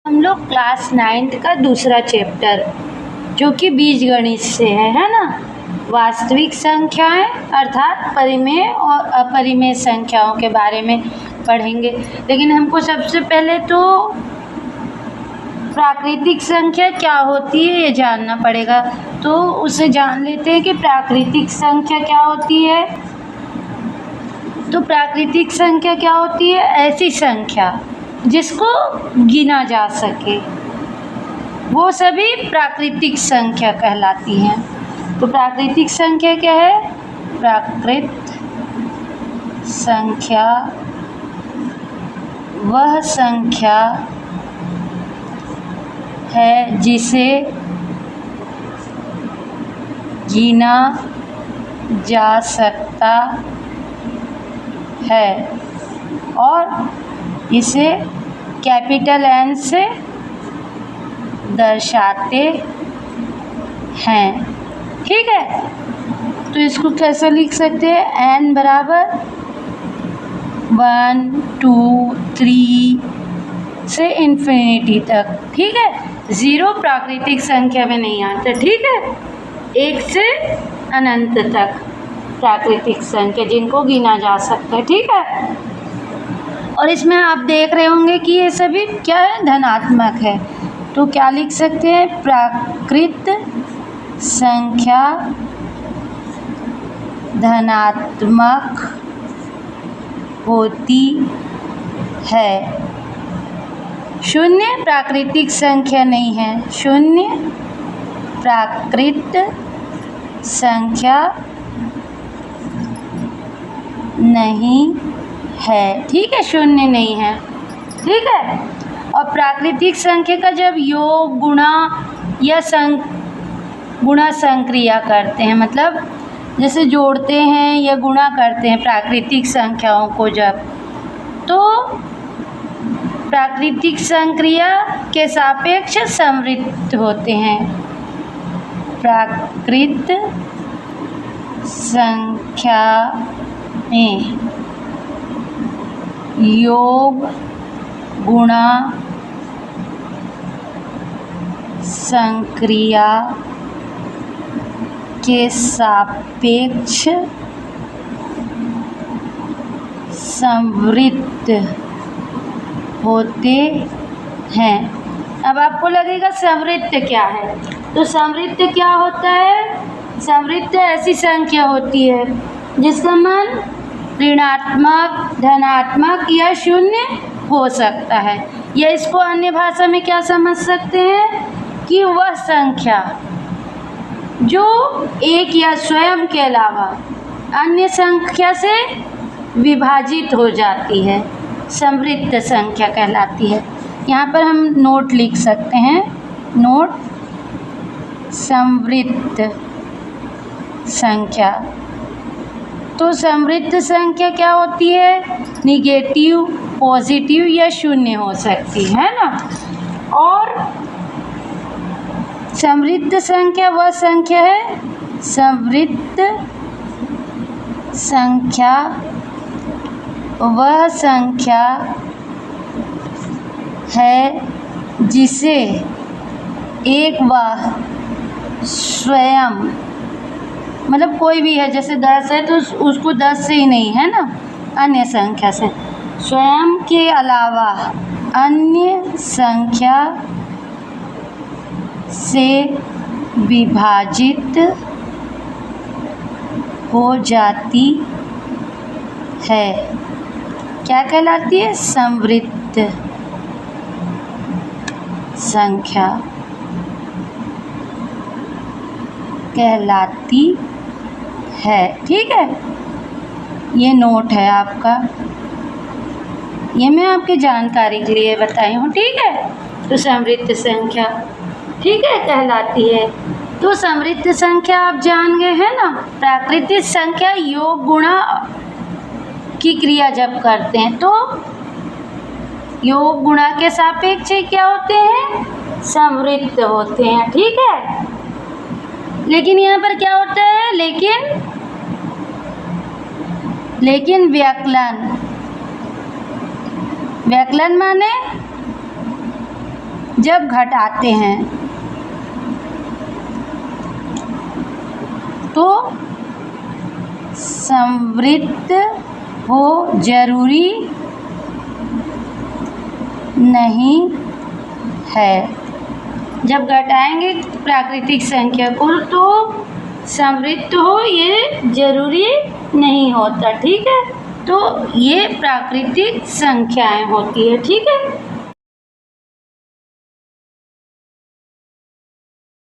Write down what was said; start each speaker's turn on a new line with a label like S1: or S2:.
S1: हम लोग class 9th का दूसरा चैप्टर जो कि बीजगणित से है ना, वास्तविक संख्याएं अर्थात परिमेय और अपरिमेय संख्याओं के बारे में पढ़ेंगे। लेकिन हमको सबसे पहले तो प्राकृतिक संख्या क्या होती है ये जानना पड़ेगा। तो उसे जान लेते हैं कि प्राकृतिक संख्या क्या होती है। तो प्राकृतिक संख्या क्या होती है? ऐसी संख्या जिसको गिना जा सके, वो सभी प्राकृतिक संख्या कहलाती हैं। तो प्राकृतिक संख्या क्या है? प्राकृत संख्या वह संख्या है जिसे गिना जा सकता है और इसे कैपिटल N से दर्शाते हैं। ठीक है, तो इसको कैसे लिख सकते हैं? N बराबर 1, 2, 3 से इन्फिनिटी तक। ठीक है, 0 प्राकृतिक संख्या में नहीं आता। ठीक है, 1 से अनंत तक प्राकृतिक संख्या जिनको गिना जा सकता है। ठीक है, और इसमें आप देख रहे होंगे कि ये सभी क्या है? धनात्मक है। तो क्या लिख सकते हैं? प्राकृत संख्या धनात्मक होती है। 0 प्राकृतिक संख्या नहीं है। 0 प्राकृत संख्या नहीं है। ठीक है, 0 नहीं है। ठीक है, और प्राकृतिक संख्या का जब योग, गुणा या गुणा संक्रिया करते हैं, मतलब जैसे जोड़ते हैं या गुणा करते हैं प्राकृतिक संख्याओं को जब, तो प्राकृतिक संक्रिया के सापेक्ष समृद्ध होते हैं। प्राकृत संख्या में योग, गुणा, संक्रिया के सापेक्ष समृद्ध होते हैं। अब आपको लगेगा समृद्ध क्या है? तो समृद्ध क्या होता है? समृद्ध ऐसी संख्या होती है जिसका मान ऋणात्मक, धनात्मक या 0 हो सकता है। या इसको अन्य भाषा में क्या समझ सकते हैं कि वह संख्या जो एक या स्वयं के अलावा अन्य संख्या से विभाजित हो जाती है, समृद्ध संख्या कहलाती है। यहाँ पर हम नोट लिख सकते हैं, नोट समृद्ध संख्या। तो समृद्ध संख्या क्या होती है? निगेटिव, पॉजिटिव या 0 हो सकती है ना। और समृद्ध संख्या वह संख्या है, समृद्ध संख्या वह संख्या है जिसे एक व स्वयं, मतलब कोई भी है, जैसे 10 है तो उसको 10 से ही नहीं है ना, अन्य संख्या से, स्वयं के अलावा अन्य संख्या से विभाजित हो जाती है। क्या कहलाती है? समृद्ध संख्या कहलाती है। ठीक है, ये नोट है आपका, ये मैं आपकी जानकारी के लिए बताई हूँ। ठीक है, तो समृद्ध संख्या, ठीक है, कहलाती है। तो समृद्ध संख्या आप जान गए हैं ना। प्राकृतिक संख्या योग, गुणा की क्रिया जब करते हैं तो योग, गुणा के सापेक्ष क्या होते हैं? समृद्ध होते हैं। ठीक है, लेकिन यहाँ पर क्या होता है? लेकिन व्याकलन, व्याकलन माने जब घटाते हैं तो समृद्ध हो जरूरी नहीं है। जब घटाएंगे प्राकृतिक संख्या को तो समृद्ध हो ये जरूरी नहीं होता, ठीक है। तो ये प्राकृतिक संख्याएं होती है, ठीक है।